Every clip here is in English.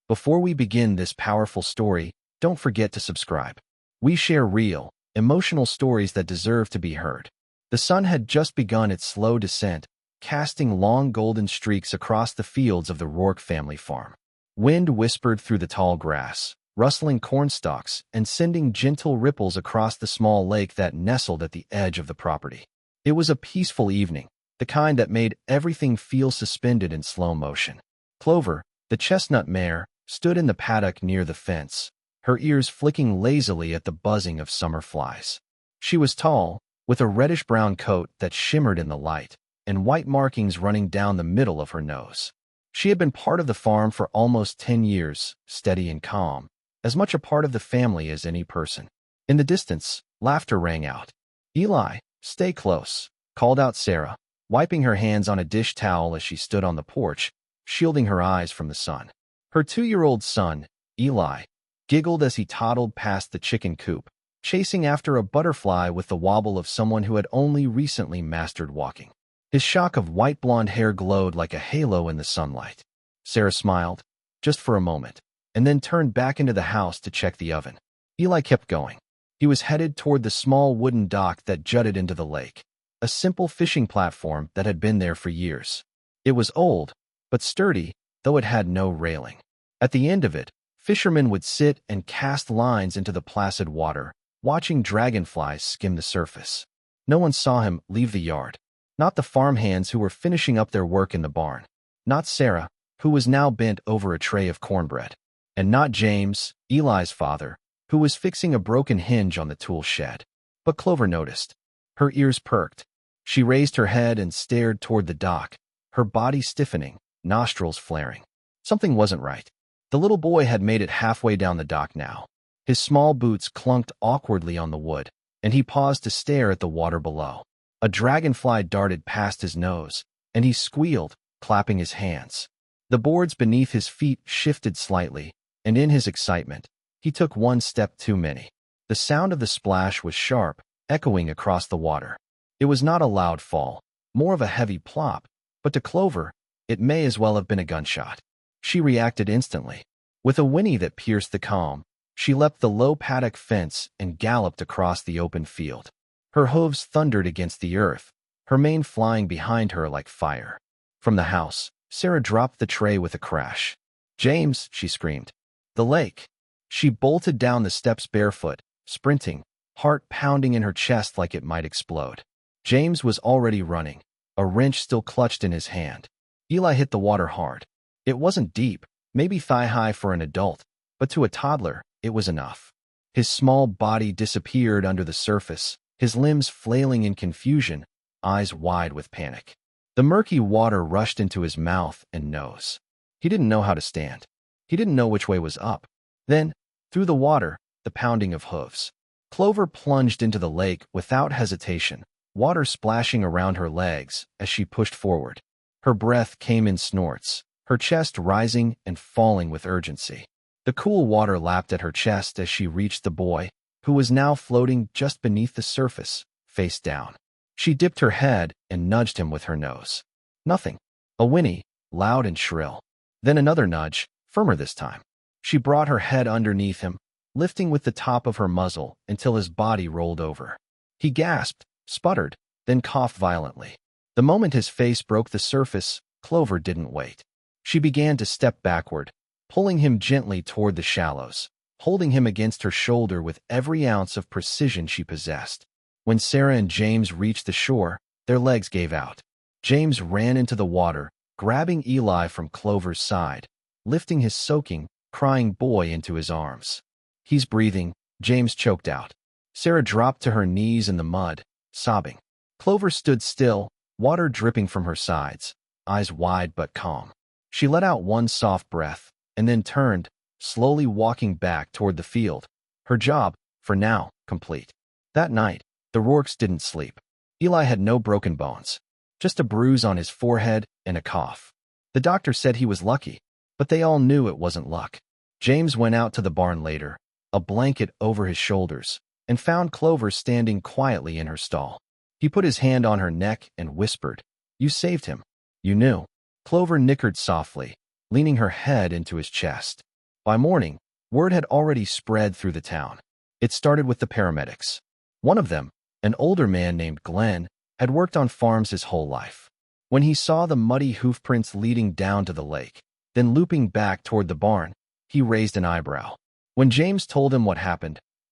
Before we begin this powerful story, don't forget to subscribe. We share real, emotional stories that deserve to be heard. The sun had just begun its slow descent, casting long golden streaks across the fields of the Rourke family farm. Wind whispered through the tall grass, rustling cornstalks and sending gentle ripples across the small lake that nestled at the edge of the property. It was a peaceful evening, the kind that made everything feel suspended in slow motion. Clover, the chestnut mare, stood in the paddock near the fence, her ears flicking lazily at the buzzing of summer flies. She was tall, with a reddish-brown coat that shimmered in the light, and white markings running down the middle of her nose. She had been part of the farm for almost 10 years, steady and calm, as much a part of the family as any person. In the distance, laughter rang out. "Eli, stay close," called out Sarah, wiping her hands on a dish towel as she stood on the porch, shielding her eyes from the sun. Her 2-year-old son, Eli, giggled as he toddled past the chicken coop, chasing after a butterfly with the wobble of someone who had only recently mastered walking. His shock of white blonde hair glowed like a halo in the sunlight. Sarah smiled, just for a moment, and then turned back into the house to check the oven. Eli kept going. He was headed toward the small wooden dock that jutted into the lake, a simple fishing platform that had been there for years. It was old, but sturdy, though it had no railing. At the end of it, fishermen would sit and cast lines into the placid water, watching dragonflies skim the surface. No one saw him leave the yard. Not the farmhands who were finishing up their work in the barn. Not Sarah, who was now bent over a tray of cornbread. And not James, Eli's father, who was fixing a broken hinge on the tool shed. But Clover noticed. Her ears perked. She raised her head and stared toward the dock, her body stiffening, nostrils flaring. Something wasn't right. The little boy had made it halfway down the dock now. His small boots clunked awkwardly on the wood, and he paused to stare at the water below. A dragonfly darted past his nose, and he squealed, clapping his hands. The boards beneath his feet shifted slightly, and in his excitement, he took one step too many. The sound of the splash was sharp, echoing across the water. It was not a loud fall, more of a heavy plop, but to Clover, it may as well have been a gunshot. She reacted instantly. With a whinny that pierced the calm, she leapt the low paddock fence and galloped across the open field. Her hooves thundered against the earth, her mane flying behind her like fire. From the house, Sarah dropped the tray with a crash. "James," she screamed. "The lake." She bolted down the steps barefoot, sprinting, heart pounding in her chest like it might explode. James was already running, a wrench still clutched in his hand. Eli hit the water hard. It wasn't deep, maybe thigh-high for an adult, but to a toddler, it was enough. His small body disappeared under the surface, his limbs flailing in confusion, eyes wide with panic. The murky water rushed into his mouth and nose. He didn't know how to stand. He didn't know which way was up. Then, through the water, the pounding of hooves. Clover plunged into the lake without hesitation, water splashing around her legs as she pushed forward. Her breath came in snorts, her chest rising and falling with urgency. The cool water lapped at her chest as she reached the boy, who was now floating just beneath the surface, face down. She dipped her head and nudged him with her nose. Nothing. A whinny, loud and shrill. Then another nudge, firmer this time. She brought her head underneath him, lifting with the top of her muzzle until his body rolled over. He gasped, sputtered, then coughed violently. The moment his face broke the surface, Clover didn't wait. She began to step backward, pulling him gently toward the shallows, holding him against her shoulder with every ounce of precision she possessed. When Sarah and James reached the shore, their legs gave out. James ran into the water, grabbing Eli from Clover's side, lifting his soaking, crying boy into his arms. "He's breathing," James choked out. Sarah dropped to her knees in the mud, sobbing. Clover stood still, water dripping from her sides, eyes wide but calm. She let out one soft breath, and then turned, slowly walking back toward the field, her job, for now, complete. That night, the Rourkes didn't sleep. Eli had no broken bones, just a bruise on his forehead and a cough. The doctor said he was lucky, but they all knew it wasn't luck. James went out to the barn later, a blanket over his shoulders, and found Clover standing quietly in her stall. He put his hand on her neck and whispered, "You saved him. You knew." Clover nickered softly, leaning her head into his chest. By morning, word had already spread through the town. It started with the paramedics. One of them, an older man named Glenn, had worked on farms his whole life. When he saw the muddy hoofprints leading down to the lake, then looping back toward the barn, he raised an eyebrow. When James told him what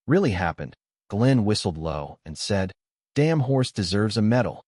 really happened, Glenn whistled low and said, "Damn horse deserves a medal."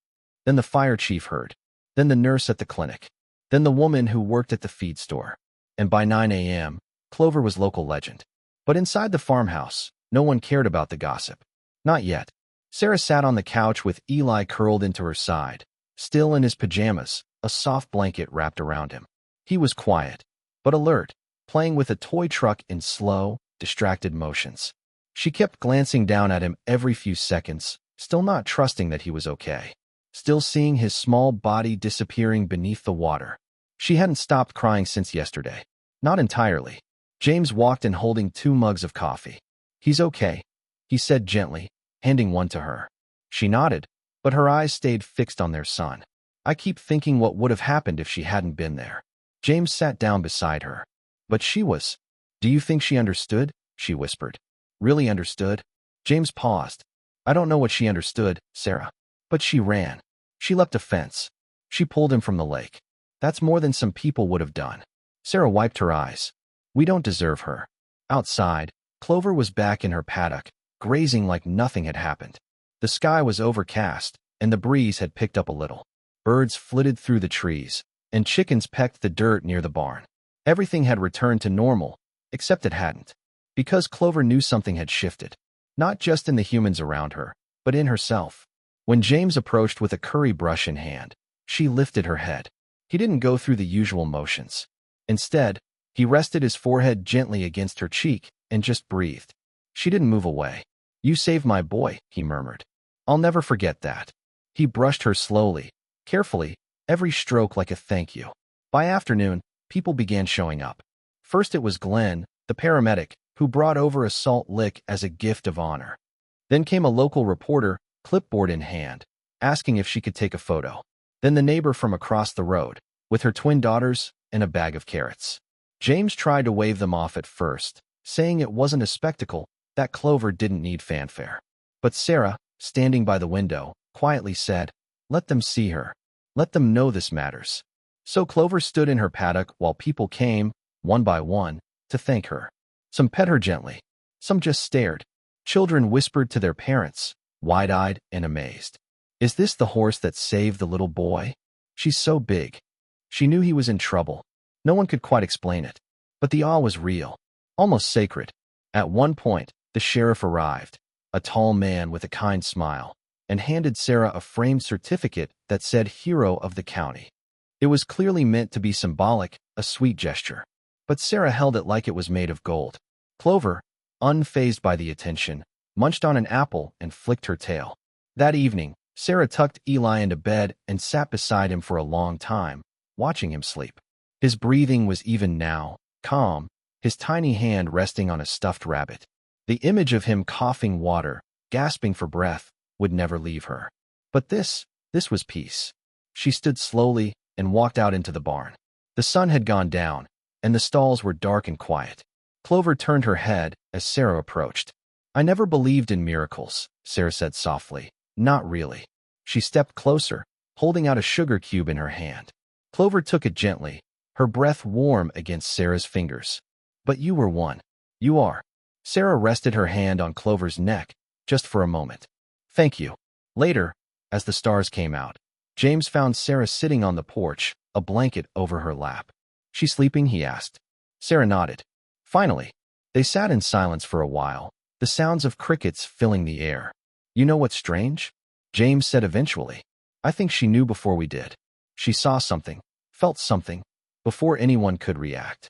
Then the fire chief heard. Then the nurse at the clinic. Then the woman who worked at the feed store. And by 9 a.m., Clover was local legend. But inside the farmhouse, no one cared about the gossip. Not yet. Sarah sat on the couch with Eli curled into her side, still in his pajamas, a soft blanket wrapped around him. He was quiet, but alert, playing with a toy truck in slow, distracted motions. She kept glancing down at him every few seconds, still not trusting that he was okay. Still seeing his small body disappearing beneath the water. She hadn't stopped crying since yesterday. Not entirely. James walked in holding 2 mugs of coffee. "He's okay," he said gently, handing one to her. She nodded, but her eyes stayed fixed on their son. "I keep thinking what would have happened if she hadn't been there." James sat down beside her. But she was. "Do you think she understood?" she whispered. "Really understood?" James paused. "I don't know what she understood, Sarah. But she ran. She leapt a fence. She pulled him from the lake. That's more than some people would have done." Sarah wiped her eyes. "We don't deserve her." Outside, Clover was back in her paddock, grazing like nothing had happened. The sky was overcast, and the breeze had picked up a little. Birds flitted through the trees, and chickens pecked the dirt near the barn. Everything had returned to normal, except it hadn't. Because Clover knew something had shifted. Not just in the humans around her, but in herself. When James approached with a curry brush in hand, she lifted her head. He didn't go through the usual motions. Instead, he rested his forehead gently against her cheek and just breathed. She didn't move away. "You saved my boy," he murmured. "I'll never forget that." He brushed her slowly, carefully, every stroke like a thank you. By afternoon, people began showing up. First it was Glenn, the paramedic, who brought over a salt lick as a gift of honor. Then came a local reporter, clipboard in hand, asking if she could take a photo. Then the neighbor from across the road, with her twin daughters and a bag of carrots. James tried to wave them off at first, saying it wasn't a spectacle, that Clover didn't need fanfare. But Sarah, standing by the window, quietly said, "Let them see her. Let them know this matters." So Clover stood in her paddock while people came, one by one, to thank her. Some pet her gently. Some just stared. Children whispered to their parents, wide-eyed and amazed. "Is this the horse that saved the little boy? She's so big." She knew he was in trouble. No one could quite explain it. But the awe was real, almost sacred. At one point, the sheriff arrived, a tall man with a kind smile, and handed Sarah a framed certificate that said Hero of the County. It was clearly meant to be symbolic, a sweet gesture. But Sarah held it like it was made of gold. Clover, unfazed by the attention, munched on an apple and flicked her tail. That evening, Sarah tucked Eli into bed and sat beside him for a long time, watching him sleep. His breathing was even now, calm, his tiny hand resting on a stuffed rabbit. The image of him coughing water, gasping for breath, would never leave her. But this was peace. She stood slowly and walked out into the barn. The sun had gone down, and the stalls were dark and quiet. Clover turned her head as Sarah approached. "I never believed in miracles," Sarah said softly. "Not really." She stepped closer, holding out a sugar cube in her hand. Clover took it gently, her breath warm against Sarah's fingers. "But you were one. You are." Sarah rested her hand on Clover's neck, just for a moment. "Thank you." Later, as the stars came out, James found Sarah sitting on the porch, a blanket over her lap. "She sleeping?" he asked. Sarah nodded. Finally, they sat in silence for a while, the sounds of crickets filling the air. "You know what's strange?" James said eventually. "I think she knew before we did. She saw something, felt something, before anyone could react."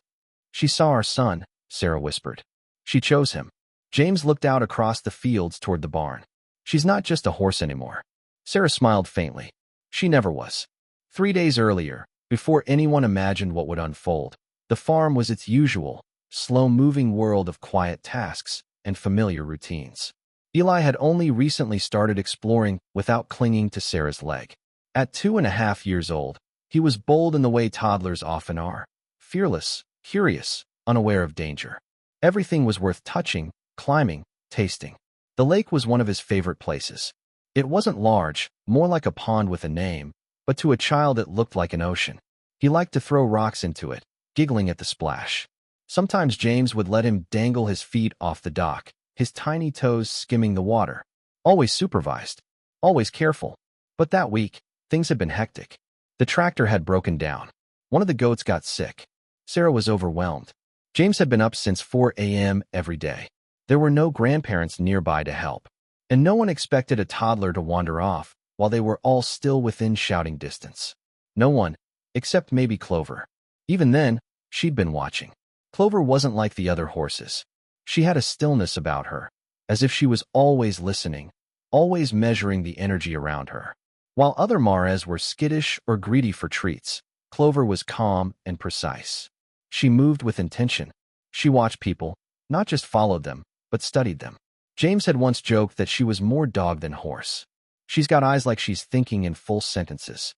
"She saw our son," Sarah whispered. "She chose him." James looked out across the fields toward the barn. "She's not just a horse anymore." Sarah smiled faintly. She never was. 3 days earlier, before anyone imagined what would unfold, the farm was its usual, slow-moving world of quiet tasks and familiar routines. Eli had only recently started exploring without clinging to Sarah's leg. At 2.5 years old, he was bold in the way toddlers often are. Fearless, curious, unaware of danger. Everything was worth touching, climbing, tasting. The lake was one of his favorite places. It wasn't large, more like a pond with a name, but to a child it looked like an ocean. He liked to throw rocks into it, giggling at the splash. Sometimes James would let him dangle his feet off the dock, his tiny toes skimming the water. Always supervised, always careful. But that week, things had been hectic. The tractor had broken down. One of the goats got sick. Sarah was overwhelmed. James had been up since 4 a.m. every day. There were no grandparents nearby to help, and no one expected a toddler to wander off while they were all still within shouting distance. No one, except maybe Clover. Even then, she'd been watching. Clover wasn't like the other horses. She had a stillness about her, as if she was always listening, always measuring the energy around her. While other Mares were skittish or greedy for treats, Clover was calm and precise. She moved with intention. She watched people, not just followed them, but studied them. James had once joked that she was more dog than horse. She's got eyes like she's thinking in full sentences.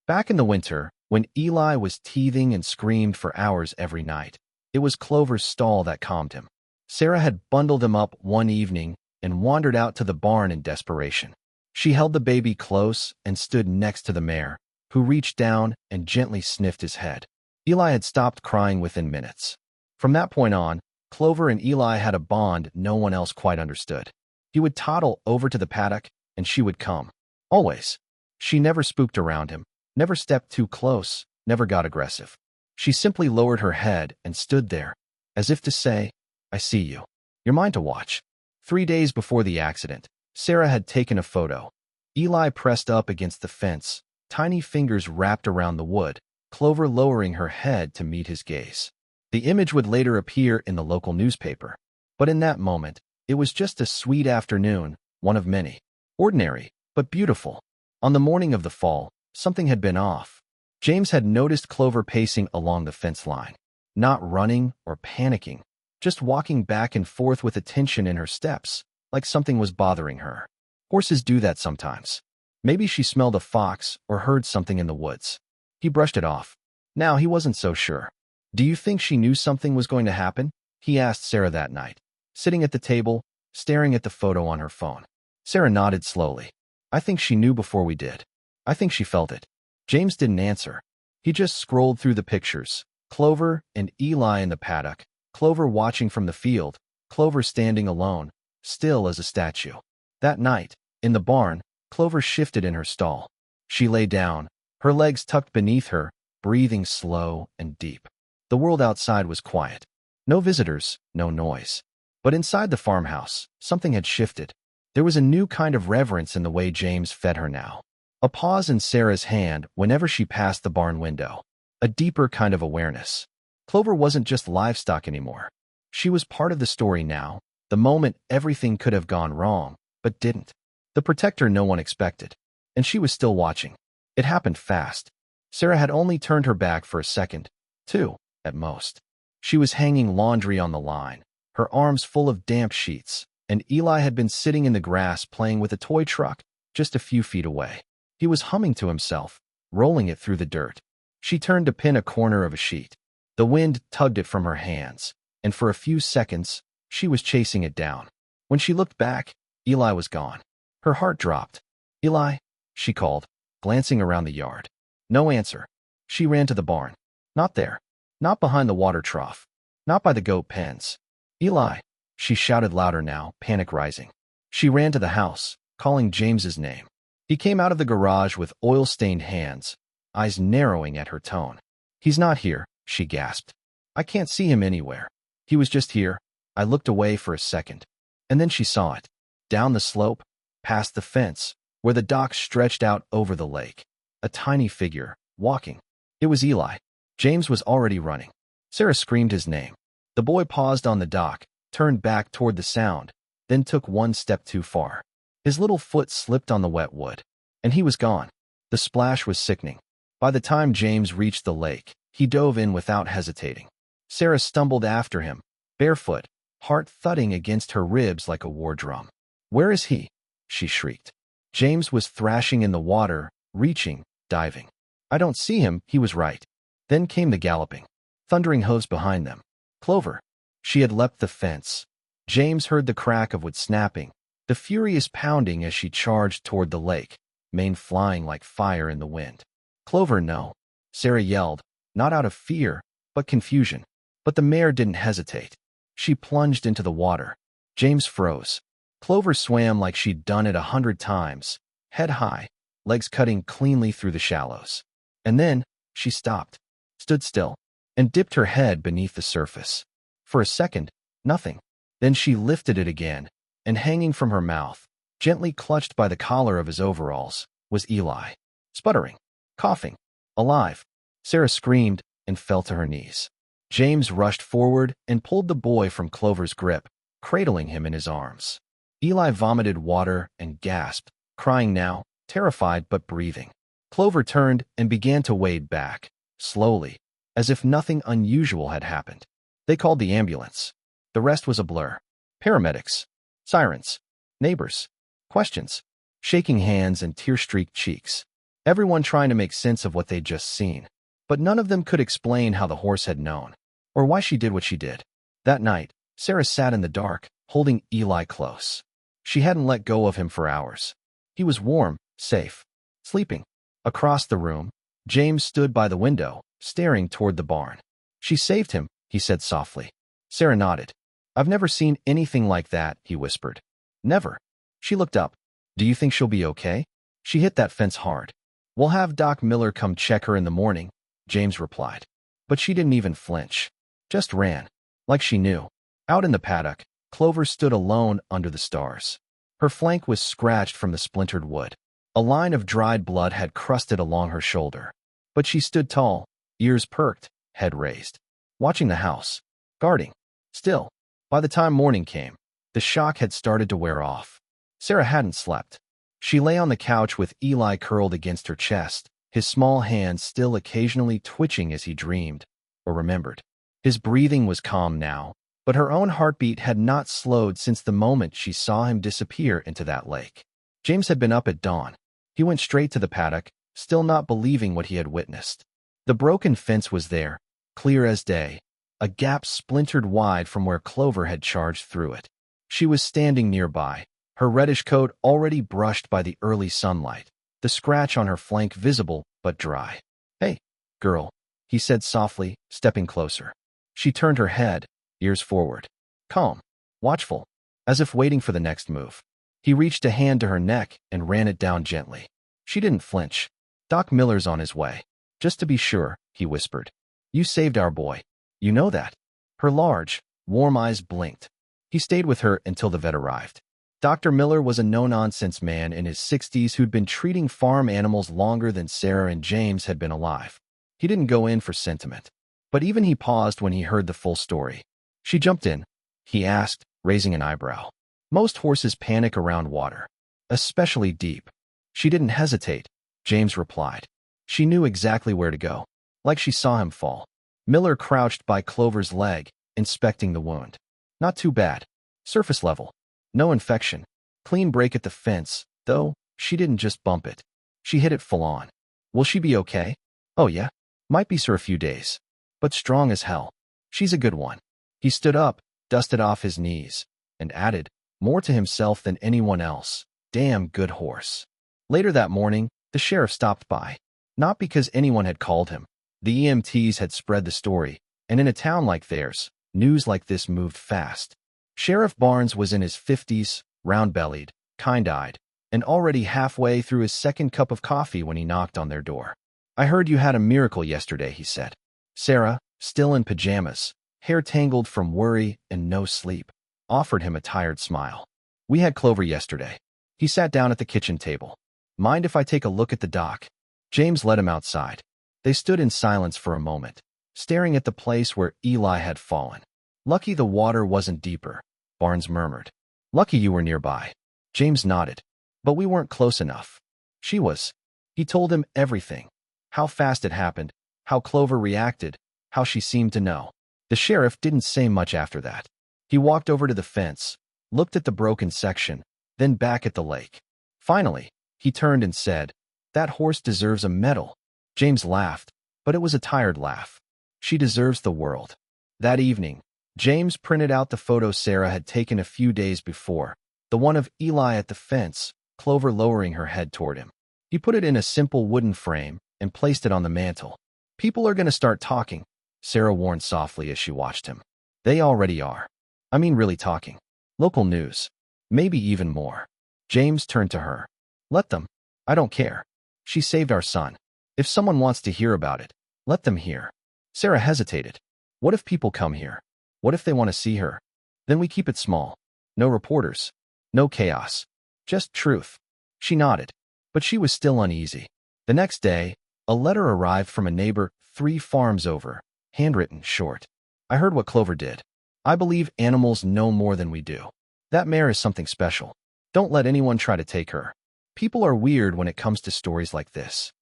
Back in the winter, when Eli was teething and screamed for hours every night, it was Clover's stall that calmed him. Sarah had bundled him up one evening and wandered out to the barn in desperation. She held the baby close and stood next to the mare, who reached down and gently sniffed his head. Eli had stopped crying within minutes. From that point on, Clover and Eli had a bond no one else quite understood. He would toddle over to the paddock, and she would come. Always. She never spooked around him, never stepped too close, never got aggressive. She simply lowered her head and stood there, as if to say, "I see you. You're mine to watch." 3 days before the accident, Sarah had taken a photo. Eli pressed up against the fence, tiny fingers wrapped around the wood, Clover lowering her head to meet his gaze. The image would later appear in the local newspaper. But in that moment, it was just a sweet afternoon, one of many. Ordinary, but beautiful. On the morning of the fall, something had been off. James had noticed Clover pacing along the fence line. Not running or panicking, just walking back and forth with a tension in her steps, like something was bothering her. Horses do that sometimes. Maybe she smelled a fox or heard something in the woods. He brushed it off. Now he wasn't so sure. "Do you think she knew something was going to happen?" he asked Sarah that night, sitting at the table, staring at the photo on her phone. Sarah nodded slowly. "I think she knew before we did. I think she felt it." James didn't answer. He just scrolled through the pictures. Clover and Eli in the paddock, Clover watching from the field, Clover standing alone, still as a statue. That night, in the barn, Clover shifted in her stall. She lay down, her legs tucked beneath her, breathing slow and deep. The world outside was quiet. No visitors, no noise. But inside the farmhouse, something had shifted. There was a new kind of reverence in the way James fed her now. A pause in Sarah's hand whenever she passed the barn window. A deeper kind of awareness. Clover wasn't just livestock anymore. She was part of the story now, the moment everything could have gone wrong, but didn't. The protector no one expected. And she was still watching. It happened fast. Sarah had only turned her back for a second, 2, at most. She was hanging laundry on the line, her arms full of damp sheets, and Eli had been sitting in the grass playing with a toy truck just a few feet away. He was humming to himself, rolling it through the dirt. She turned to pin a corner of a sheet. The wind tugged it from her hands, and for a few seconds, she was chasing it down. When she looked back, Eli was gone. Her heart dropped. "Eli," she called, glancing around the yard. No answer. She ran to the barn. Not there. Not behind the water trough. Not by the goat pens. "Eli," she shouted louder now, panic rising. She ran to the house, calling James's name. He came out of the garage with oil-stained hands, eyes narrowing at her tone. "He's not here," she gasped. "I can't see him anywhere. He was just here." I looked away for a second, and then she saw it. Down the slope, past the fence, where the dock stretched out over the lake. A tiny figure, walking. It was Eli. James was already running. Sarah screamed his name. The boy paused on the dock, turned back toward the sound, then took one step too far. His little foot slipped on the wet wood, and he was gone. The splash was sickening. By the time James reached the lake, he dove in without hesitating. Sarah stumbled after him, barefoot, heart thudding against her ribs like a war drum. "Where is he?" she shrieked. James was thrashing in the water, reaching, diving. "I don't see him," he was right. Then came the galloping, thundering hooves behind them. Clover. She had leapt the fence. James heard the crack of wood snapping, the furious pounding as she charged toward the lake, mane flying like fire in the wind. Clover, no. Sarah yelled, not out of fear, but confusion. But the mare didn't hesitate. She plunged into the water. James froze. Clover swam like she'd done it 100 times, head high, legs cutting cleanly through the shallows. And then, she stopped, stood still, and dipped her head beneath the surface. For a second, nothing. Then she lifted it again, and hanging from her mouth, gently clutched by the collar of his overalls, was Eli. Sputtering, coughing, alive. Sarah screamed and fell to her knees. James rushed forward and pulled the boy from Clover's grip, cradling him in his arms. Eli vomited water and gasped, crying now, terrified but breathing. Clover turned and began to wade back, slowly, as if nothing unusual had happened. They called the ambulance. The rest was a blur. Paramedics, sirens, neighbors, questions, shaking hands and tear-streaked cheeks. Everyone trying to make sense of what they'd just seen. But none of them could explain how the horse had known, or why she did what she did. That night, Sarah sat in the dark, holding Eli close. She hadn't let go of him for hours. He was warm, safe, sleeping. Across the room, James stood by the window, staring toward the barn. She saved him, he said softly. Sarah nodded. I've never seen anything like that, he whispered. Never. She looked up. Do you think she'll be okay? She hit that fence hard. We'll have Doc Miller come check her in the morning, James replied. But she didn't even flinch. Just ran. Like she knew. Out in the paddock, Clover stood alone under the stars. Her flank was scratched from the splintered wood. A line of dried blood had crusted along her shoulder. But she stood tall, ears perked, head raised. Watching the house. Guarding. Still. By the time morning came, the shock had started to wear off. Sarah hadn't slept. She lay on the couch with Eli curled against her chest, his small hands still occasionally twitching as he dreamed, or remembered. His breathing was calm now, but her own heartbeat had not slowed since the moment she saw him disappear into that lake. James had been up at dawn. He went straight to the paddock, still not believing what he had witnessed. The broken fence was there, clear as day, a gap splintered wide from where Clover had charged through it. She was standing nearby, her reddish coat already brushed by the early sunlight, the scratch on her flank visible but dry. Hey, girl, he said softly, stepping closer. She turned her head, ears forward. Calm, watchful, as if waiting for the next move. He reached a hand to her neck and ran it down gently. She didn't flinch. Doc Miller's on his way. Just to be sure, he whispered. You saved our boy. You know that. Her large, warm eyes blinked. He stayed with her until the vet arrived. Dr. Miller was a no-nonsense man in his 60s who'd been treating farm animals longer than Sarah and James had been alive. He didn't go in for sentiment. But even he paused when he heard the full story. She jumped in, he asked, raising an eyebrow. Most horses panic around water, especially deep. She didn't hesitate, James replied. She knew exactly where to go, like she saw him fall. Miller crouched by Clover's leg, inspecting the wound. Not too bad. Surface level. No infection. Clean break at the fence, though she didn't just bump it. She hit it full on. Will she be okay? Oh yeah. Might be for a few days. But strong as hell. She's a good one. He stood up, dusted off his knees, and added, more to himself than anyone else, damn good horse. Later that morning, the sheriff stopped by. Not because anyone had called him. The EMTs had spread the story, and in a town like theirs, news like this moved fast. Sheriff Barnes was in his 50s, round-bellied, kind-eyed, and already halfway through his second cup of coffee when he knocked on their door. I heard you had a miracle yesterday, he said. Sarah, still in pajamas, hair tangled from worry and no sleep, offered him a tired smile. We had Clover yesterday. He sat down at the kitchen table. Mind if I take a look at the doc? James led him outside. They stood in silence for a moment, staring at the place where Eli had fallen. Lucky the water wasn't deeper, Barnes murmured. Lucky you were nearby. James nodded. But we weren't close enough. She was. He told him everything. How fast it happened, how Clover reacted, how she seemed to know. The sheriff didn't say much after that. He walked over to the fence, looked at the broken section, then back at the lake. Finally, he turned and said, That horse deserves a medal. James laughed, but it was a tired laugh. She deserves the world. That evening, James printed out the photo Sarah had taken a few days before, the one of Eli at the fence, Clover lowering her head toward him. He put it in a simple wooden frame and placed it on the mantel. "People are going to start talking," Sarah warned softly as she watched him. "They already are. I mean really talking. Local news. Maybe even more." James turned to her. "Let them. I don't care. She saved our son. If someone wants to hear about it, let them hear." Sarah hesitated. "What if people come here? What if they want to see her? Then we keep it small. No reporters. No chaos. Just truth." She nodded, but she was still uneasy. The next day, a letter arrived from a neighbor 3 farms over, handwritten, short. "I heard what Clover did. I believe animals know more than we do. That mare is something special. Don't let anyone try to take her. People are weird when it comes to stories like this."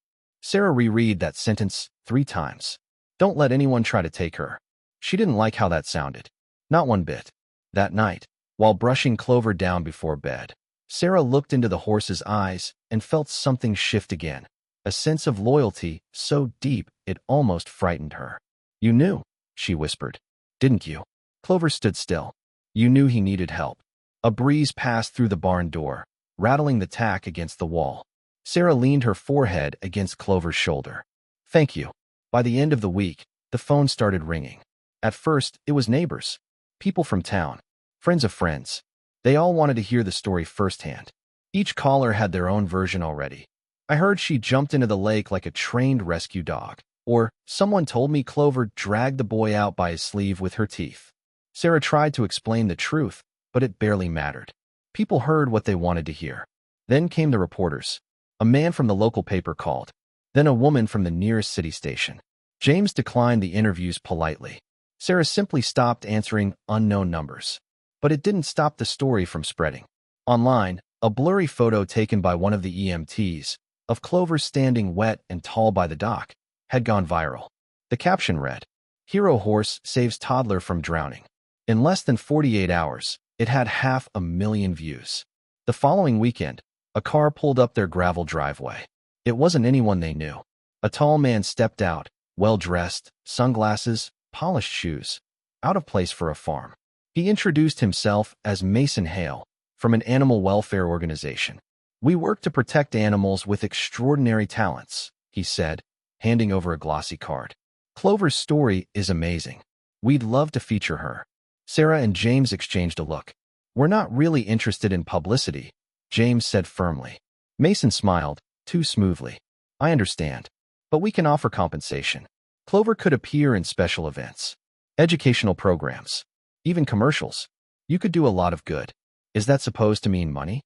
Sarah reread that sentence 3 times. Don't let anyone try to take her. She didn't like how that sounded. Not one bit. That night, while brushing Clover down before bed, Sarah looked into the horse's eyes and felt something shift again. A sense of loyalty so deep it almost frightened her. "You knew," she whispered. "Didn't you?" Clover stood still. "You knew he needed help." A breeze passed through the barn door, rattling the tack against the wall. Sarah leaned her forehead against Clover's shoulder. "Thank you." By the end of the week, the phone started ringing. At first, it was neighbors, people from town, friends of friends. They all wanted to hear the story firsthand. Each caller had their own version already. "I heard she jumped into the lake like a trained rescue dog." Or, "Someone told me Clover dragged the boy out by his sleeve with her teeth." Sarah tried to explain the truth, but it barely mattered. People heard what they wanted to hear. Then came the reporters. A man from the local paper called. Then a woman from the nearest city station. James declined the interviews politely. Sarah simply stopped answering unknown numbers. But it didn't stop the story from spreading. Online, a blurry photo taken by one of the EMTs of Clover standing wet and tall by the dock had gone viral. The caption read, "Hero horse saves toddler from drowning." In less than 48 hours, it had 500,000 views. The following weekend, a car pulled up their gravel driveway. It wasn't anyone they knew. A tall man stepped out, well-dressed, sunglasses, polished shoes, out of place for a farm. He introduced himself as Mason Hale, from an animal welfare organization. "We work to protect animals with extraordinary talents," he said, handing over a glossy card. "Clover's story is amazing. We'd love to feature her." Sarah and James exchanged a look. "We're not really interested in publicity," James said firmly. Mason smiled, too smoothly. "I understand. But we can offer compensation. Clover could appear in special events, educational programs, even commercials. You could do a lot of good." "Is that supposed to mean money?"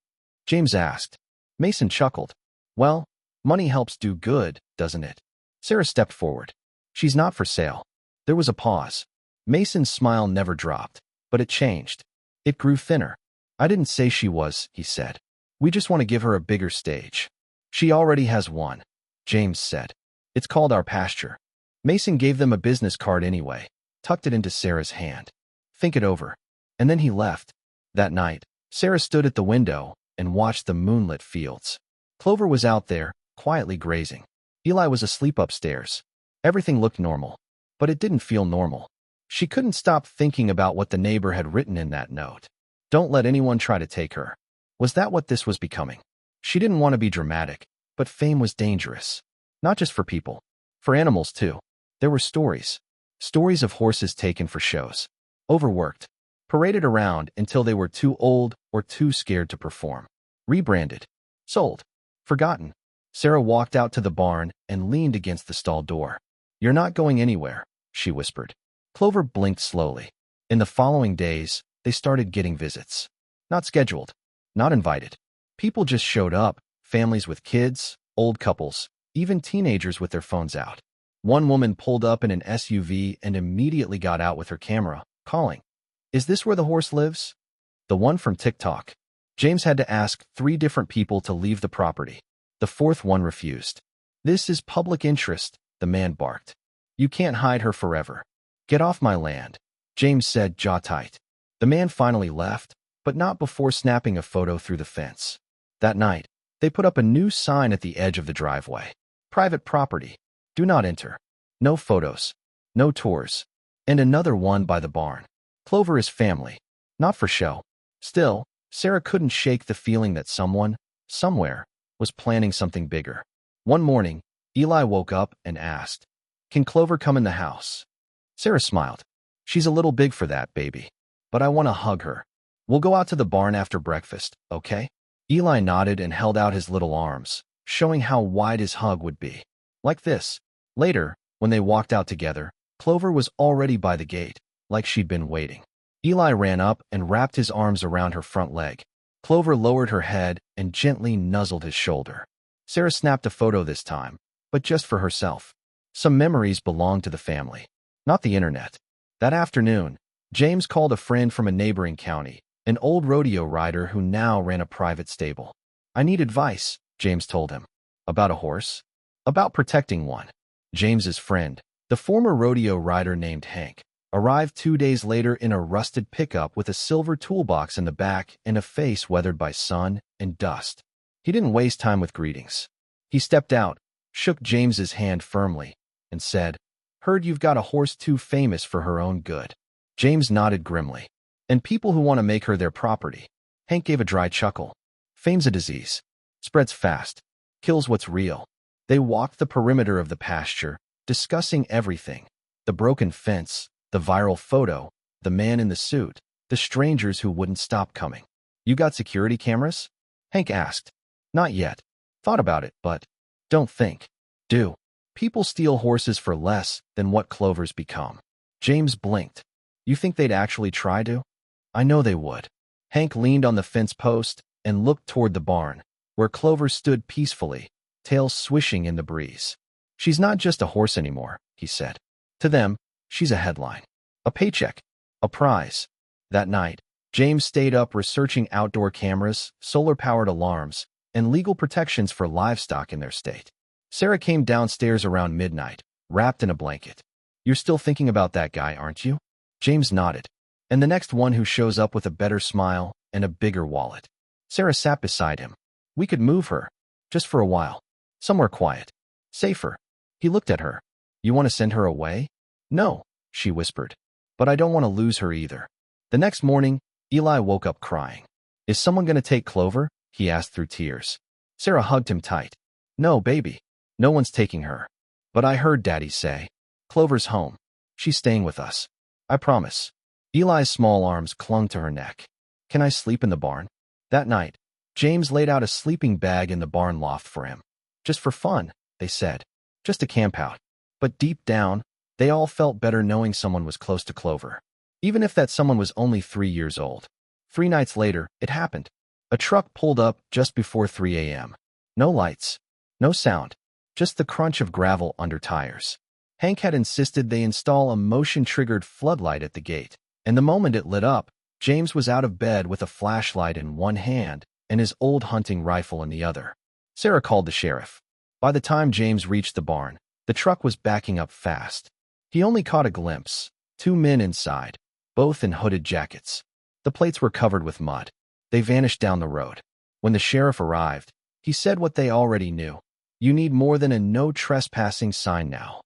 James asked. Mason chuckled. "Well, money helps do good, doesn't it?" Sarah stepped forward. "She's not for sale." There was a pause. Mason's smile never dropped, but it changed. It grew thinner. "I didn't say she was," he said. "We just want to give her a bigger stage." "She already has one," James said. "It's called Our Pasture." Mason gave them a business card anyway, tucked it into Sarah's hand. "Think it over." And then he left. That night, Sarah stood at the window and watched the moonlit fields. Clover was out there, quietly grazing. Eli was asleep upstairs. Everything looked normal, but it didn't feel normal. She couldn't stop thinking about what the neighbor had written in that note. Don't let anyone try to take her. Was that what this was becoming? She didn't want to be dramatic, but fame was dangerous. Not just for people. For animals, too. There were stories. Stories of horses taken for shows. Overworked. Paraded around until they were too old or too scared to perform. Rebranded. Sold. Forgotten. Sarah walked out to the barn and leaned against the stall door. "You're not going anywhere," she whispered. Clover blinked slowly. In the following days, they started getting visits. Not scheduled. Not invited. People just showed up, families with kids, old couples, even teenagers with their phones out. One woman pulled up in an SUV and immediately got out with her camera, calling. "Is this where the horse lives?" "The one from TikTok." James had to ask 3 different people to leave the property. The 4th one refused. "This is public interest," the man barked. "You can't hide her forever." "Get off my land," James said, jaw tight. The man finally left, but not before snapping a photo through the fence. That night, they put up a new sign at the edge of the driveway. "Private property. Do not enter." No photos. No tours. And another one by the barn. Clover is family, not for show. Still, Sarah couldn't shake the feeling that someone, somewhere, was planning something bigger. One morning, Eli woke up and asked, "Can Clover come in the house?" Sarah smiled. "She's a little big for that, baby. But I want to hug her. We'll go out to the barn after breakfast, okay?" Eli nodded and held out his little arms, showing how wide his hug would be. Like this. Later, when they walked out together, Clover was already by the gate, like she'd been waiting. Eli ran up and wrapped his arms around her front leg. Clover lowered her head and gently nuzzled his shoulder. Sarah snapped a photo this time, but just for herself. Some memories belonged to the family, not the internet. That afternoon, James called a friend from a neighboring county, an old rodeo rider who now ran a private stable. "I need advice," James told him. "About a horse?" "About protecting one." James's friend, the former rodeo rider named Hank, arrived 2 days later in a rusted pickup with a silver toolbox in the back and a face weathered by sun and dust. He didn't waste time with greetings. He stepped out, shook James's hand firmly, and said, "Heard you've got a horse too famous for her own good." James nodded grimly. "And people who want to make her their property." Hank gave a dry chuckle. "Fame's a disease. Spreads fast. Kills what's real." They walked the perimeter of the pasture, discussing everything. The broken fence, the viral photo, the man in the suit, the strangers who wouldn't stop coming. "You got security cameras?" Hank asked. "Not yet. Thought about it, but don't think. Do. People steal horses for less than what Clover's become." James blinked. "You think they'd actually try to?" "I know they would." Hank leaned on the fence post and looked toward the barn, where Clover stood peacefully, tail swishing in the breeze. "She's not just a horse anymore," he said. "To them, she's a headline, a paycheck, a prize." That night, James stayed up researching outdoor cameras, solar-powered alarms, and legal protections for livestock in their state. Sarah came downstairs around midnight, wrapped in a blanket. "You're still thinking about that guy, aren't you?" James nodded. "And the next one who shows up with a better smile and a bigger wallet." Sarah sat beside him. "We could move her, just for a while. Somewhere quiet. Safer." He looked at her. "You want to send her away?" "No," she whispered. "But I don't want to lose her either." The next morning, Eli woke up crying. "Is someone going to take Clover?" he asked through tears. Sarah hugged him tight. "No, baby. No one's taking her. But I heard Daddy say, Clover's home. She's staying with us. I promise." Eli's small arms clung to her neck. "Can I sleep in the barn?" That night, James laid out a sleeping bag in the barn loft for him. "Just for fun," they said. "Just to camp out." But deep down, they all felt better knowing someone was close to Clover. Even if that someone was only 3 years old. 3 nights later, it happened. A truck pulled up just before 3 a.m. No lights. No sound. Just the crunch of gravel under tires. Hank had insisted they install a motion-triggered floodlight at the gate, and the moment it lit up, James was out of bed with a flashlight in one hand and his old hunting rifle in the other. Sarah called the sheriff. By the time James reached the barn, the truck was backing up fast. He only caught a glimpse. 2 men inside, both in hooded jackets. The plates were covered with mud. They vanished down the road. When the sheriff arrived, he said what they already knew. "You need more than a no trespassing sign now."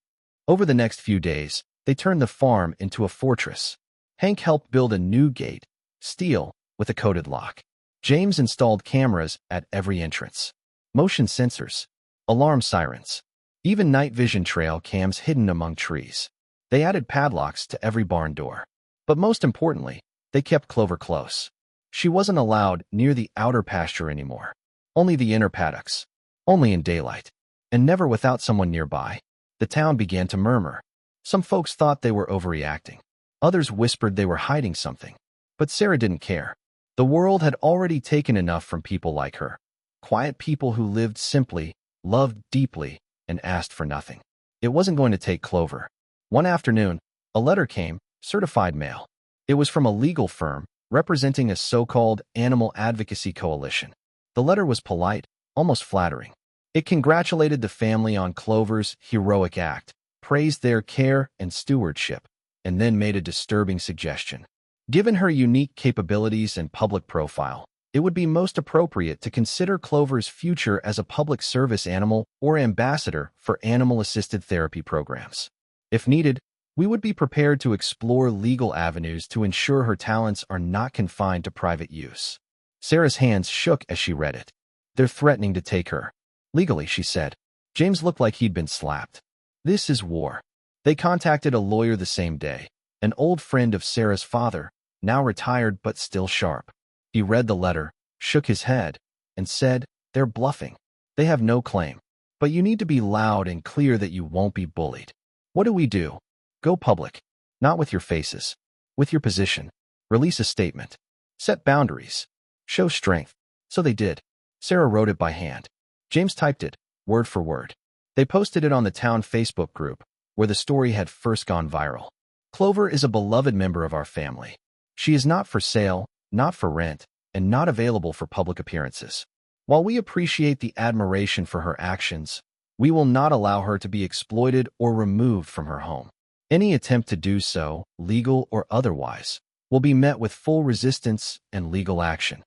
Over the next few days, they turned the farm into a fortress. Hank helped build a new gate, steel, with a coated lock. James installed cameras at every entrance. Motion sensors, alarm sirens, even night vision trail cams hidden among trees. They added padlocks to every barn door. But most importantly, they kept Clover close. She wasn't allowed near the outer pasture anymore. Only the inner paddocks. Only in daylight. And never without someone nearby. The town began to murmur. Some folks thought they were overreacting. Others whispered they were hiding something. But Sarah didn't care. The world had already taken enough from people like her. Quiet people who lived simply, loved deeply, and asked for nothing. It wasn't going to take Clover. One afternoon, a letter came, certified mail. It was from a legal firm representing a so-called animal advocacy coalition. The letter was polite, almost flattering. It congratulated the family on Clover's heroic act, praised their care and stewardship, and then made a disturbing suggestion. Given her unique capabilities and public profile, it would be most appropriate to consider Clover's future as a public service animal or ambassador for animal-assisted therapy programs. If needed, We would be prepared to explore legal avenues to ensure her talents are not confined to private use. Sarah's hands shook as she read it. They're threatening to take her. Legally, she said. James looked like he'd been slapped. This is war. They contacted a lawyer the same day, an old friend of Sarah's father, now retired but still sharp. He read the letter, shook his head, and said, "They're bluffing. They have no claim. But you need to be loud and clear that you won't be bullied. What do we do? Go public. Not with your faces. With your position. Release a statement. Set boundaries. Show strength." So they did. Sarah wrote it by hand. James typed it, word for word. They posted it on the town Facebook group, where the story had first gone viral. Clover is a beloved member of our family. She is not for sale, not for rent, and not available for public appearances. While we appreciate the admiration for her actions, we will not allow her to be exploited or removed from her home. Any attempt to do so, legal or otherwise, will be met with full resistance and legal action.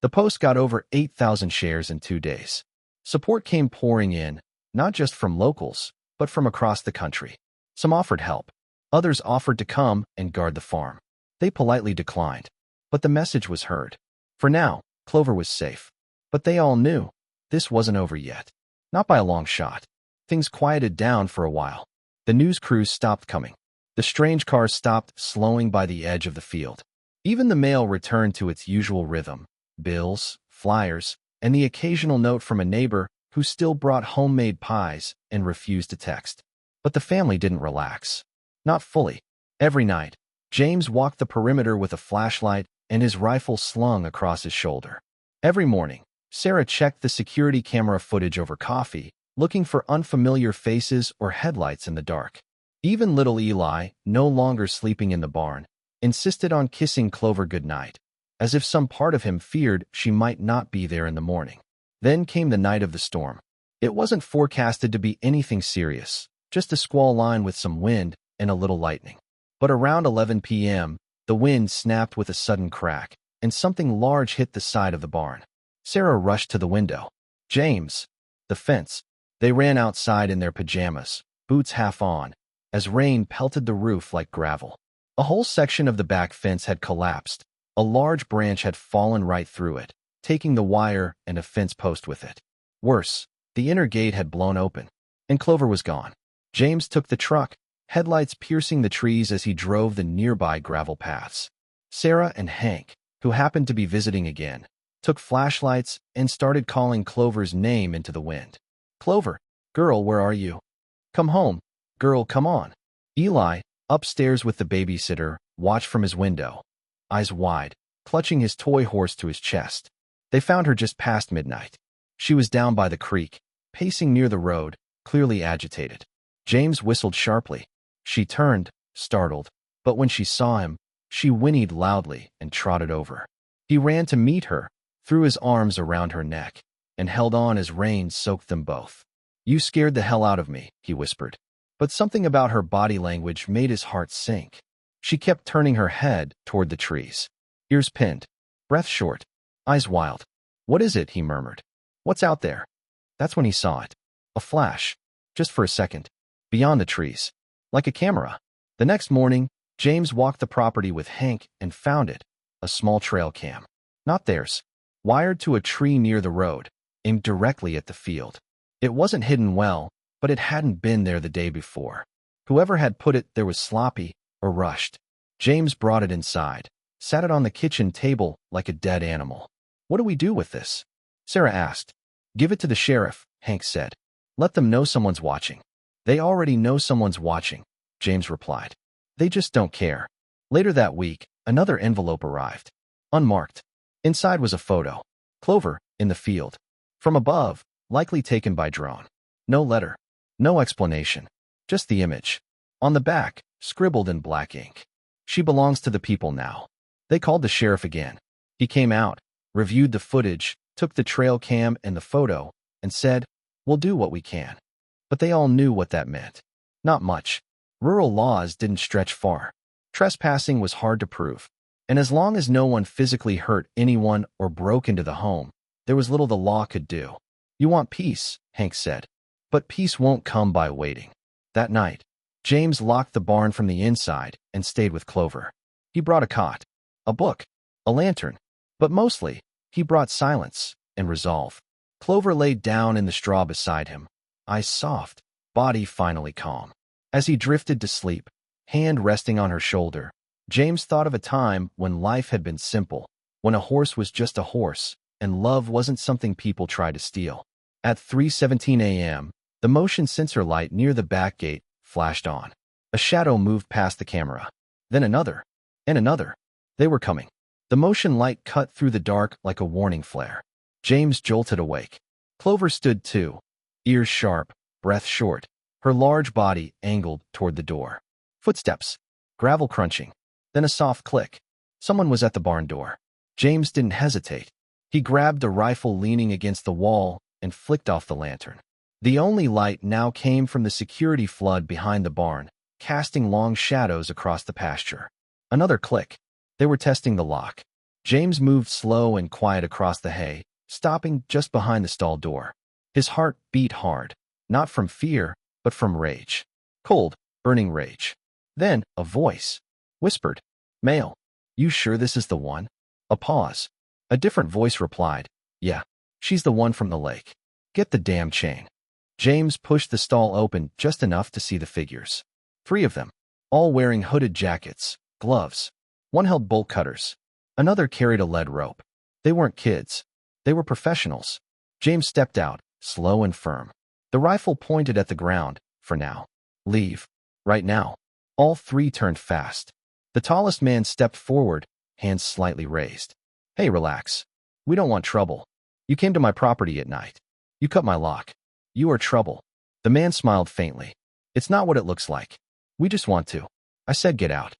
The post got over 8,000 shares in 2 days. Support came pouring in, not just from locals, but from across the country. Some offered help. Others offered to come and guard the farm. They politely declined. But the message was heard. For now, Clover was safe. But they all knew this wasn't over yet. Not by a long shot. Things quieted down for a while. The news crews stopped coming. The strange cars stopped slowing by the edge of the field. Even the mail returned to its usual rhythm. Bills, flyers, and the occasional note from a neighbor who still brought homemade pies and refused to text. But the family didn't relax. Not fully. Every night, James walked the perimeter with a flashlight and his rifle slung across his shoulder. Every morning, Sarah checked the security camera footage over coffee, looking for unfamiliar faces or headlights in the dark. Even little Eli, no longer sleeping in the barn, insisted on kissing Clover goodnight, as if some part of him feared she might not be there in the morning. Then came the night of the storm. It wasn't forecasted to be anything serious, just a squall line with some wind and a little lightning. But around 11 p.m., the wind snapped with a sudden crack, and something large hit the side of the barn. Sarah rushed to the window. James, the fence. They ran outside in their pajamas, boots half on, as rain pelted the roof like gravel. A whole section of the back fence had collapsed. A large branch had fallen right through it, taking the wire and a fence post with it. Worse, the inner gate had blown open, and Clover was gone. James took the truck, headlights piercing the trees as he drove the nearby gravel paths. Sarah and Hank, who happened to be visiting again, took flashlights and started calling Clover's name into the wind. "Clover, girl, where are you? Come home. Girl, come on." Eli, upstairs with the babysitter, watched from his window, eyes wide, clutching his toy horse to his chest. They found her just past midnight. She was down by the creek, pacing near the road, clearly agitated. James whistled sharply. She turned, startled, but when she saw him, she whinnied loudly and trotted over. He ran to meet her, threw his arms around her neck, and held on as rain soaked them both. "You scared the hell out of me," he whispered. But something about her body language made his heart sink. She kept turning her head toward the trees. Ears pinned, breath short, eyes wild. "What is it?" he murmured. "What's out there?" That's when he saw it. A flash, just for a second, beyond the trees, like a camera. The next morning, James walked the property with Hank and found it, a small trail cam. Not theirs. Wired to a tree near the road, aimed directly at the field. It wasn't hidden well, but it hadn't been there the day before. Whoever had put it there was sloppy or rushed. James brought it inside, sat it on the kitchen table like a dead animal. "What do we do with this?" Sarah asked. "Give it to the sheriff," Hank said. "Let them know someone's watching." "They already know someone's watching," James replied. "They just don't care." Later that week, another envelope arrived. Unmarked. Inside was a photo. Clover, in the field. From above, likely taken by drone. No letter. No explanation. Just the image. On the back, scribbled in black ink. "She belongs to the people now." They called the sheriff again. He came out, reviewed the footage, took the trail cam and the photo, and said, "We'll do what we can." But they all knew what that meant. Not much. Rural laws didn't stretch far. Trespassing was hard to prove. And as long as no one physically hurt anyone or broke into the home, there was little the law could do. "You want peace," Hank said. "But peace won't come by waiting." That night, James locked the barn from the inside and stayed with Clover. He brought a cot, a book, a lantern, but mostly, he brought silence and resolve. Clover laid down in the straw beside him, eyes soft, body finally calm. As he drifted to sleep, hand resting on her shoulder, James thought of a time when life had been simple, when a horse was just a horse, and love wasn't something people tried to steal. At 3:17 a.m., the motion sensor light near the back gate flashed on. A shadow moved past the camera. Then another, and another. They were coming. The motion light cut through the dark like a warning flare. James jolted awake. Clover stood too, ears sharp, breath short, her large body angled toward the door. Footsteps, gravel crunching, then a soft click. Someone was at the barn door. James didn't hesitate. He grabbed the rifle leaning against the wall and flicked off the lantern. The only light now came from the security flood behind the barn, casting long shadows across the pasture. Another click. They were testing the lock. James moved slow and quiet across the hay, stopping just behind the stall door. His heart beat hard, not from fear, but from rage. Cold, burning rage. Then, a voice whispered, "Male, you sure this is the one?" A pause. A different voice replied, "Yeah, she's the one from the lake. Get the damn chain." James pushed the stall open just enough to see the figures. 3 of them, all wearing hooded jackets, gloves. One held bolt cutters. Another carried a lead rope. They weren't kids. They were professionals. James stepped out, slow and firm. The rifle pointed at the ground, for now. Leave. Right now. All 3 turned fast. The tallest man stepped forward, hands slightly raised. "Hey, relax. We don't want trouble. You came to my property at night. You cut my lock. You are trouble." The man smiled faintly. "It's not what it looks like. We just want to." I said get out.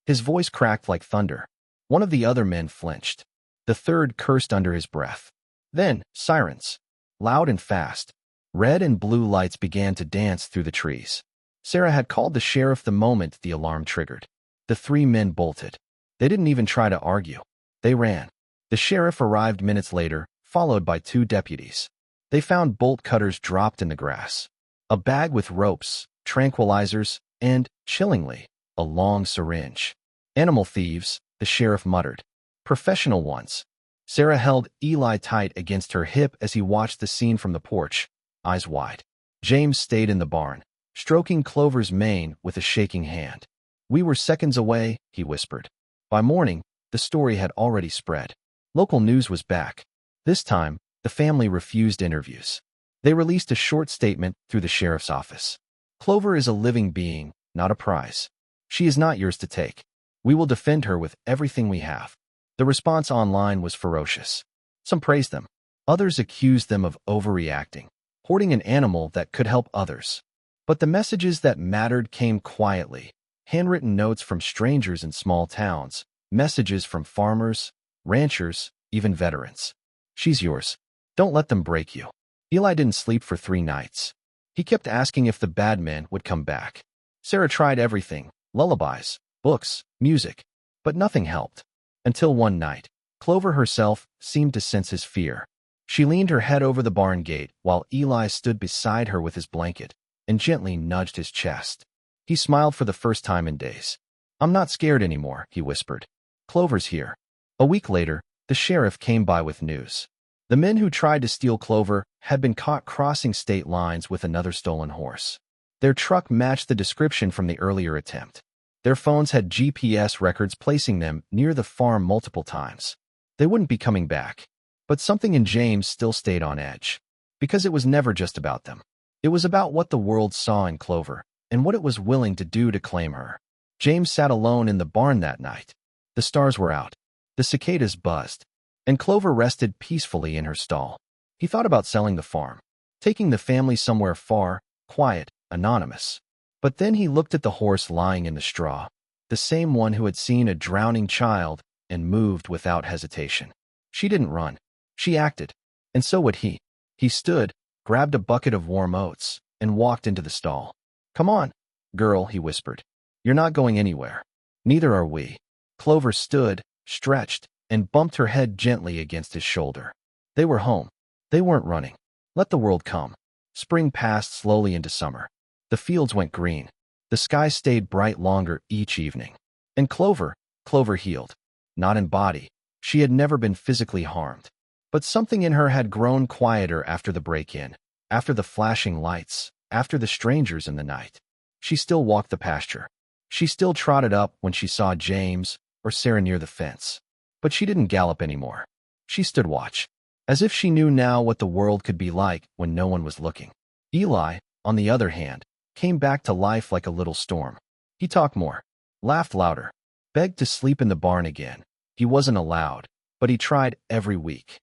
His voice cracked like thunder. One of the other men flinched. The third cursed under his breath. Then, sirens. Loud and fast. Red and blue lights began to dance through the trees. Sarah had called the sheriff the moment the alarm triggered. The 3 men bolted. They didn't even try to argue. They ran. The sheriff arrived minutes later, followed by 2 deputies. They found bolt cutters dropped in the grass, a bag with ropes, tranquilizers, and, chillingly, a long syringe. "Animal thieves," the sheriff muttered. "Professional ones." Sarah held Eli tight against her hip as he watched the scene from the porch, eyes wide. James stayed in the barn, stroking Clover's mane with a shaking hand. "We were seconds away," he whispered. By morning, the story had already spread. Local news was back. This time, the family refused interviews. They released a short statement through the sheriff's office. "Clover is a living being, not a prize. She is not yours to take. We will defend her with everything we have." The response online was ferocious. Some praised them. Others accused them of overreacting, hoarding an animal that could help others. But the messages that mattered came quietly. Handwritten notes from strangers in small towns, messages from farmers, ranchers, even veterans. "She's yours. Don't let them break you." Eli didn't sleep for 3 nights. He kept asking if the bad men would come back. Sarah tried everything, lullabies, books, music, but nothing helped. Until one night, Clover herself seemed to sense his fear. She leaned her head over the barn gate while Eli stood beside her with his blanket and gently nudged his chest. He smiled for the first time in days. "I'm not scared anymore," he whispered. "Clover's here." A week later, the sheriff came by with news. The men who tried to steal Clover had been caught crossing state lines with another stolen horse. Their truck matched the description from the earlier attempt. Their phones had GPS records placing them near the farm multiple times. They wouldn't be coming back. But something in James still stayed on edge. Because it was never just about them. It was about what the world saw in Clover and what it was willing to do to claim her. James sat alone in the barn that night. The stars were out. The cicadas buzzed. And Clover rested peacefully in her stall. He thought about selling the farm, taking the family somewhere far, quiet, anonymous. But then he looked at the horse lying in the straw, the same one who had seen a drowning child and moved without hesitation. She didn't run. She acted. And so would he. He stood, grabbed a bucket of warm oats, and walked into the stall. "Come on, girl," he whispered. "You're not going anywhere. Neither are we." Clover stood, stretched, and bumped her head gently against his shoulder. They were home. They weren't running. Let the world come. Spring passed slowly into summer. The fields went green. The sky stayed bright longer each evening. And Clover healed. Not in body. She had never been physically harmed. But something in her had grown quieter after the break-in, after the flashing lights, after the strangers in the night. She still walked the pasture. She still trotted up when she saw James or Sarah near the fence. But she didn't gallop anymore. She stood watch, as if she knew now what the world could be like when no one was looking. Eli, on the other hand, came back to life like a little storm. He talked more, laughed louder, begged to sleep in the barn again. He wasn't allowed, but he tried every week.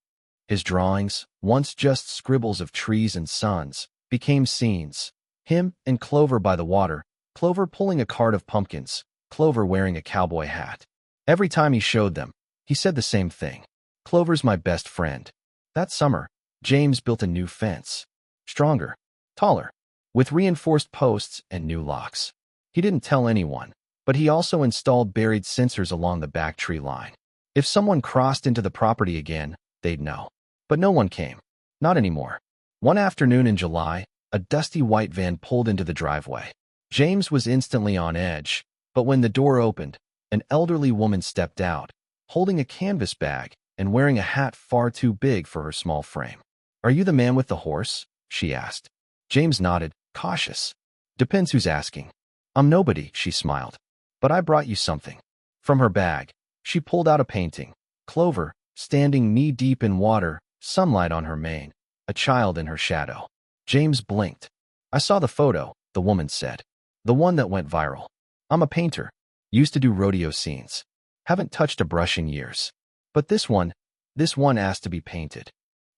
His drawings, once just scribbles of trees and suns, became scenes. Him and Clover by the water, Clover pulling a cart of pumpkins, Clover wearing a cowboy hat. Every time he showed them, he said the same thing. Clover's my best friend. That summer, James built a new fence. Stronger, taller, with reinforced posts and new locks. He didn't tell anyone, but he also installed buried sensors along the back tree line. If someone crossed into the property again, they'd know. But no one came. Not anymore. One afternoon in July, a dusty white van pulled into the driveway. James was instantly on edge, but when the door opened, an elderly woman stepped out, holding a canvas bag and wearing a hat far too big for her small frame. "Are you the man with the horse?" she asked. James nodded, cautious. "Depends who's asking." "I'm nobody," she smiled. "But I brought you something." From her bag, she pulled out a painting. Clover, standing knee-deep in water, sunlight on her mane, a child in her shadow. James blinked. "I saw the photo," the woman said. "The one that went viral. I'm a painter. Used to do rodeo scenes. Haven't touched a brush in years. But this one asked to be painted."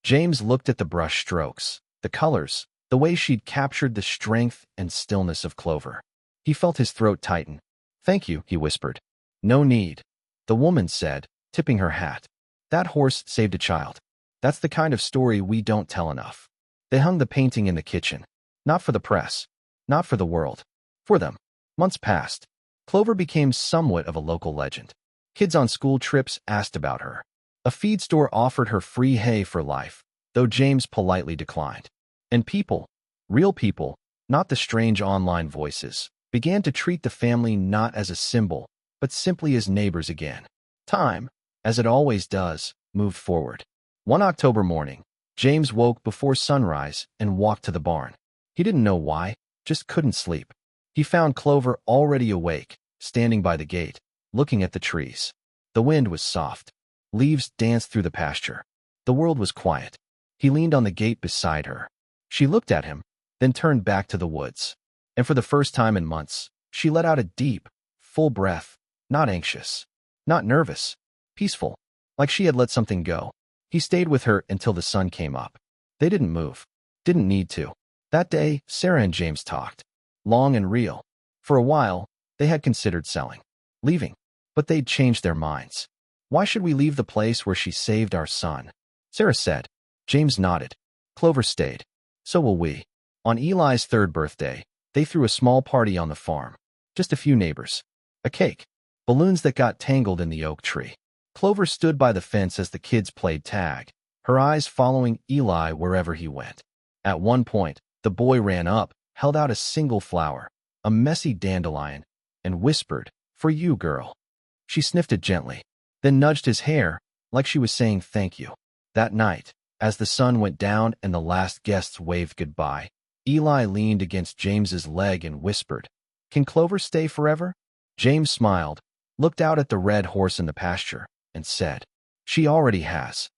James looked at the brush strokes, the colors, the way she'd captured the strength and stillness of Clover. He felt his throat tighten. "Thank you," he whispered. "No need," the woman said, tipping her hat. "That horse saved a child. That's the kind of story we don't tell enough." They hung the painting in the kitchen. Not for the press. Not for the world. For them. Months passed. Clover became somewhat of a local legend. Kids on school trips asked about her. A feed store offered her free hay for life, though James politely declined. And people, real people, not the strange online voices, began to treat the family not as a symbol, but simply as neighbors again. Time, as it always does, moved forward. One October morning, James woke before sunrise and walked to the barn. He didn't know why, just couldn't sleep. He found Clover already awake, standing by the gate, looking at the trees. The wind was soft. Leaves danced through the pasture. The world was quiet. He leaned on the gate beside her. She looked at him, then turned back to the woods. And for the first time in months, she let out a deep, full breath, not anxious, not nervous, peaceful, like she had let something go. He stayed with her until the sun came up. They didn't move. Didn't need to. That day, Sarah and James talked. Long and real. For a while, they had considered selling. Leaving. But they'd changed their minds. "Why should we leave the place where she saved our son?" Sarah said. James nodded. "Clover stayed. So will we." On Eli's third birthday, they threw a small party on the farm. Just a few neighbors. A cake. Balloons that got tangled in the oak tree. Clover stood by the fence as the kids played tag, her eyes following Eli wherever he went. At one point, the boy ran up, held out a single flower, a messy dandelion, and whispered, "For you, girl." She sniffed it gently, then nudged his hair, like she was saying thank you. That night, as the sun went down and the last guests waved goodbye, Eli leaned against James's leg and whispered, "Can Clover stay forever?" James smiled, looked out at the red horse in the pasture, and said, "She already has."